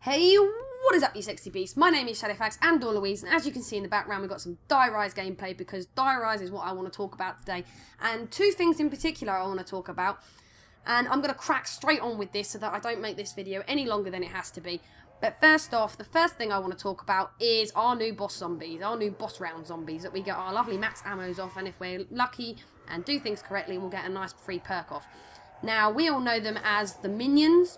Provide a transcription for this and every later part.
Hey, what is up you sexy beasts? My name is Shadowfax and Louise, and as you can see in the background we've got some Die Rise gameplay because Die Rise is what I want to talk about today. And two things in particular I want to talk about. And I'm going to crack straight on with this so that I don't make this video any longer than it has to be. But first off, the first thing I want to talk about is our new boss zombies, our new boss round zombies that we get our lovely max ammos off, and if we're lucky and do things correctly we'll get a nice free perk off. Now we all know them as the minions,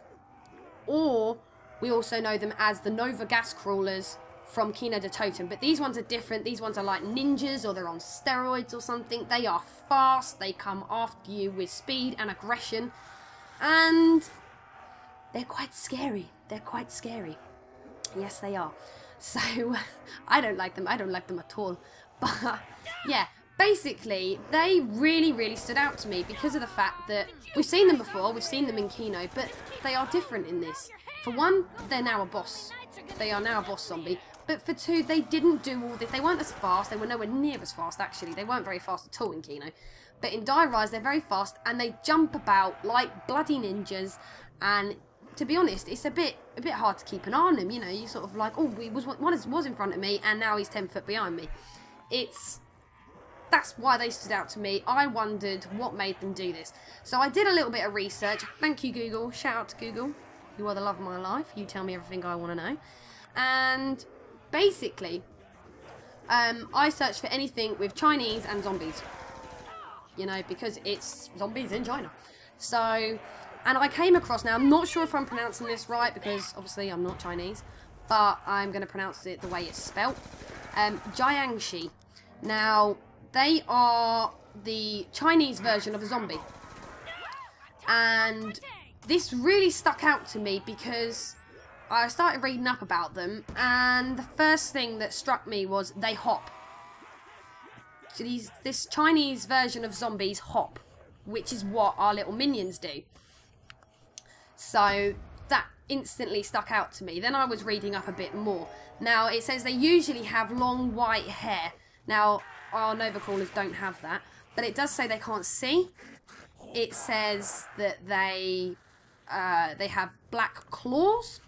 or we also know them as the Nova gas crawlers from Kino de Totem, but these ones are different. These ones are like ninjas, or they're on steroids or something. They are fast, they come after you with speed and aggression, and they're quite scary. They're quite scary. Yes, they are. So, I don't like them. I don't like them at all. But, yeah, basically, they really stood out to me because of the fact that we've seen them before, we've seen them in Kino, but they are different in this. For one, they're now a boss. They are now a boss zombie. But for two, they didn't do all this. They weren't as fast. They were nowhere near as fast, actually. They weren't very fast at all in Kino. But in Die Rise, they're very fast, and they jump about like bloody ninjas. And to be honest, it's a bit hard to keep an eye on them. You know, you sort of like, oh, one was in front of me, and now he's 10 foot behind me. That's why they stood out to me. I wondered what made them do this. So I did a little bit of research. Thank you, Google. Shout out to Google. You are the love of my life. You tell me everything I want to know. And basically, I searched for anything with Chinese and zombies. You know, because it's zombies in China. So, and I came across, now I'm not sure if I'm pronouncing this right because obviously I'm not Chinese, but I'm going to pronounce it the way it's spelt. Jiangshi. Now, they are the Chinese version of a zombie. And this really stuck out to me because I started reading up about them, and the first thing that struck me was they hop. So this Chinese version of zombies hop, which is what our little minions do. So that instantly stuck out to me. Then I was reading up a bit more. Now it says they usually have long white hair. Now our Nova crawlers don't have that, but it does say they can't see. It says that they have black claws.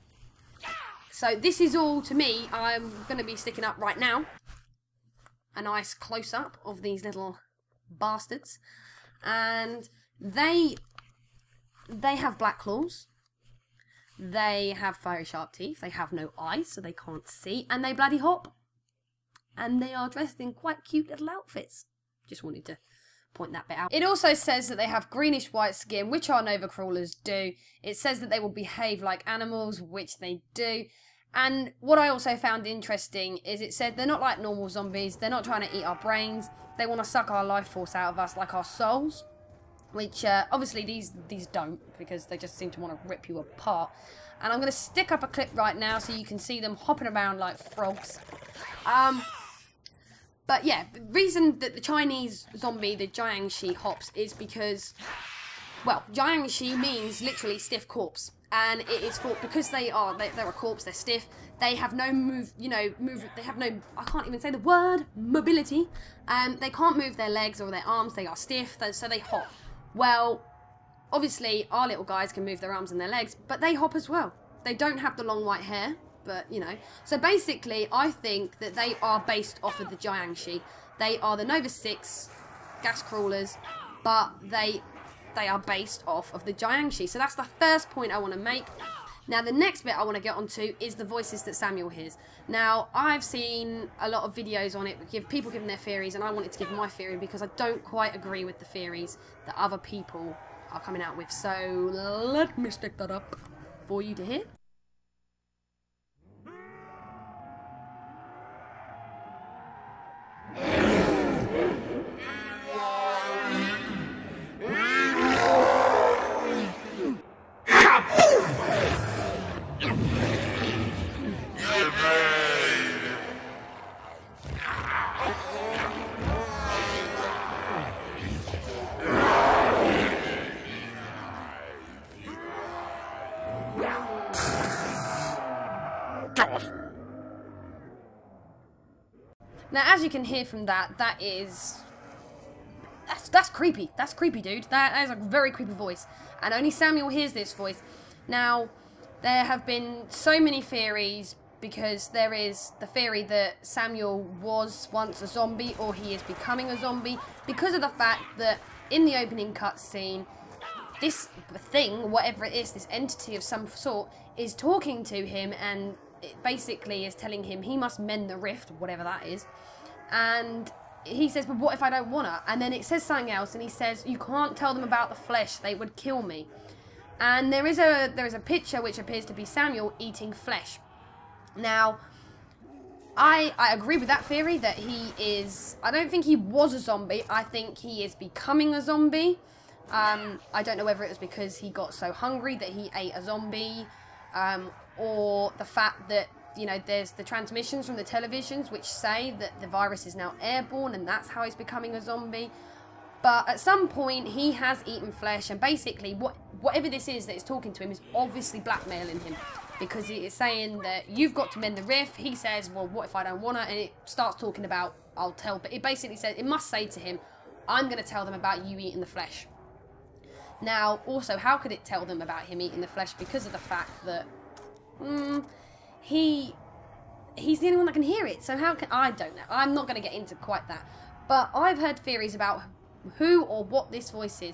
So this is all, to me, I'm going to be sticking up right now a nice close-up of these little bastards. And they have black claws. They have very sharp teeth. They have no eyes, so they can't see. And they bloody hop. And they are dressed in quite cute little outfits. Just wanted to point that bit out. It also says that they have greenish white skin, which our Nova crawlers do. It says that they will behave like animals, which they do. And what I also found interesting is it said they're not like normal zombies. They're not trying to eat our brains. They want to suck our life force out of us, like our souls. Which obviously these don't, because they just seem to want to rip you apart. And I'm going to stick up a clip right now so you can see them hopping around like frogs. But yeah, the reason that the Chinese zombie, the Jiangshi, hops is because, well, Jiangshi means literally stiff corpse. And it is for, because they're a corpse, they're stiff, they have no they have no, I can't even say the word, mobility. They can't move their legs or their arms, they are stiff, so they hop. Well, obviously our little guys can move their arms and their legs, but they hop as well. They don't have the long white hair. But, you know, so basically, I think that they are based off of the Jiangshi. They are the Nova 6 gas crawlers, but they are based off of the Jiangshi. So that's the first point I want to make. Now, the next bit I want to get onto is the voices that Samuel hears. Now, I've seen a lot of videos on it, people giving their theories, and I wanted to give my theory because I don't quite agree with the theories that other people are coming out with. So, let me stick that up for you to hear. Now, as you can hear from that, that's creepy. That's creepy, dude. That is a very creepy voice. And only Samuel hears this voice. Now, There have been so many theories, because there is the theory that Samuel was once a zombie, or he is becoming a zombie, because of the fact that in the opening cutscene, this thing, whatever it is, this entity of some sort, is talking to him, and it basically is telling him he must mend the rift, whatever that is. And he says, but what if I don't wanna? And then it says something else, and he says, you can't tell them about the flesh, they would kill me. And there is a picture which appears to be Samuel eating flesh. Now, I agree with that theory that he is... I don't think he was a zombie. I think he is becoming a zombie. I don't know whether it was because he got so hungry that he ate a zombie, or the fact that, you know, there's the transmissions from the televisions which say that the virus is now airborne and that's how he's becoming a zombie. But at some point, he has eaten flesh, and basically, whatever this is that is talking to him is obviously blackmailing him. Because it is saying that you've got to mend the rift. He says, well, what if I don't want to? And it starts talking about, I'll tell. But it basically says, it must say to him, I'm going to tell them about you eating the flesh. Now, also, how could it tell them about him eating the flesh? Because of the fact that he's the only one that can hear it. So how can... I don't know. I'm not going to get into quite that. But I've heard theories about who or what this voice is.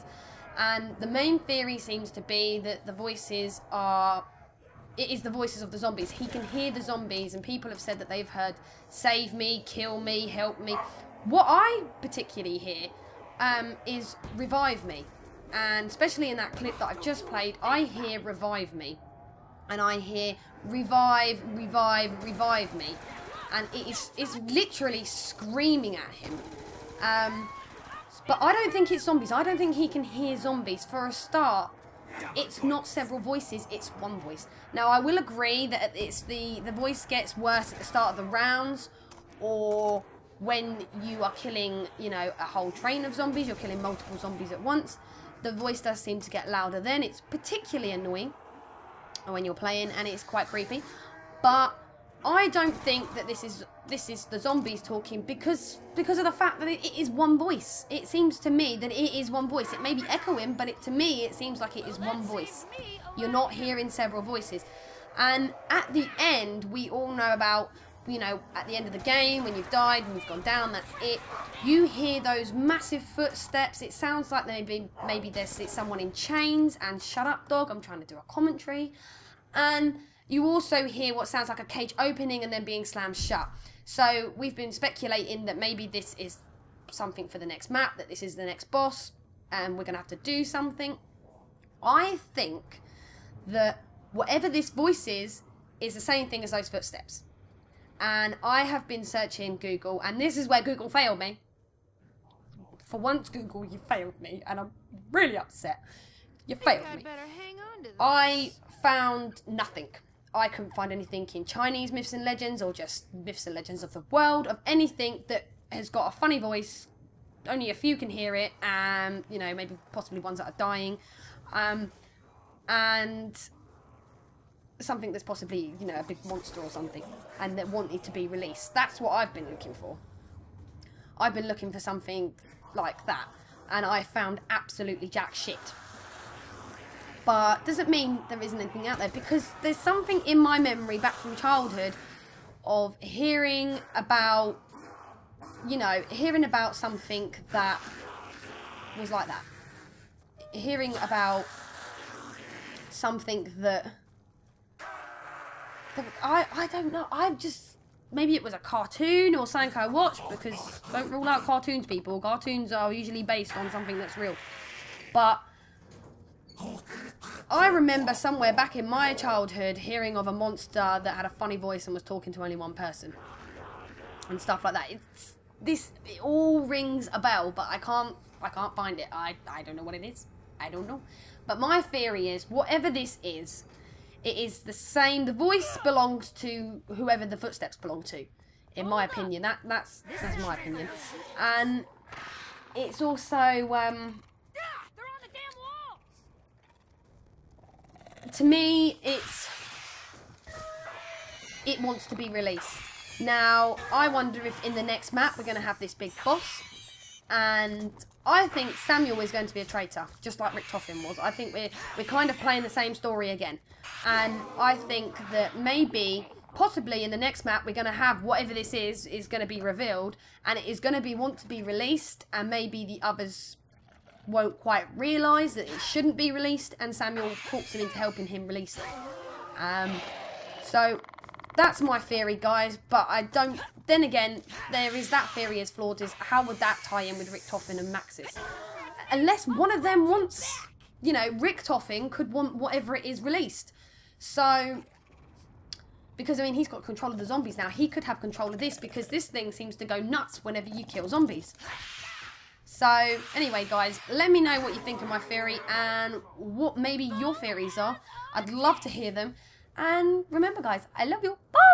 And the main theory seems to be that the voices are... It is the voices of the zombies. He can hear the zombies, and people have said that they've heard, save me, kill me, help me. What I particularly hear is revive me. And especially in that clip that I've just played, I hear revive me. And I hear revive, revive, revive me. And it's literally screaming at him. But I don't think it's zombies. I don't think he can hear zombies. For a start, it's not several voices, it's one voice. Now, I will agree that it's the voice gets worse at the start of the rounds, or when you are killing, you know, a whole train of zombies, you're killing multiple zombies at once. The voice does seem to get louder then. It's particularly annoying when you're playing, and it's quite creepy. But I don't think that this is the zombies talking, because of the fact that it is one voice. It seems to me that it is one voice. It may be echoing, but to me it seems like it is one voice. You're not hearing several voices. And at the end, we all know about, you know, at the end of the game, when you've died and you've gone down, that's it. You hear those massive footsteps. It sounds like maybe there's someone in chains, and shut up, dog, I'm trying to do a commentary. And you also hear what sounds like a cage opening and then being slammed shut. So we've been speculating that maybe this is something for the next map, that this is the next boss, and we're going to have to do something. I think that whatever this voice is the same thing as those footsteps. And I have been searching Google, and this is where Google failed me. For once, Google, you failed me, and I'm really upset. You failed me. I found nothing. I couldn't find anything in Chinese myths and legends, or just myths and legends of the world, of anything that has got a funny voice. Only a few can hear it, and, you know, maybe possibly ones that are dying. And something that's possibly, you know, a big monster or something, and that wanted to be released. That's what I've been looking for. I've been looking for something like that, and I found absolutely jack shit. But doesn't mean there isn't anything out there, because there's something in my memory back from childhood of hearing about, you know, hearing about something that was like that. Hearing about something that I don't know. I've just, maybe it was a cartoon or something I watched, because don't rule out cartoons, people. Cartoons are usually based on something that's real. But I remember somewhere back in my childhood hearing of a monster that had a funny voice and was talking to only one person and stuff like that. It all rings a bell, but I can't find it. I don't know what it is. I don't know. But my theory is, whatever this is, it is the same. The voice belongs to whoever the footsteps belong to, in my opinion. That's my opinion. And it's also to me, it wants to be released. Now, I wonder if in the next map we're going to have this big boss, And I think Samuel is going to be a traitor, just like Richtofen was. I think we're kind of playing the same story again. And I think that maybe, possibly in the next map, we're going to have whatever this is going to be revealed. And it is going to want to be released. And maybe the others won't quite realise that it shouldn't be released. And Samuel talks him into helping him release it. So that's my theory, guys. But I don't... Then again, there is that theory is flawed. Is how would that tie in with Richtofen and Maxis? Unless one of them wants... You know, Richtofen could want whatever it is released. So... Because, I mean, he's got control of the zombies now. He could have control of this because this thing seems to go nuts whenever you kill zombies. So, anyway, guys, let me know what you think of my theory and what maybe your theories are. I'd love to hear them. And remember, guys, I love you. Bye!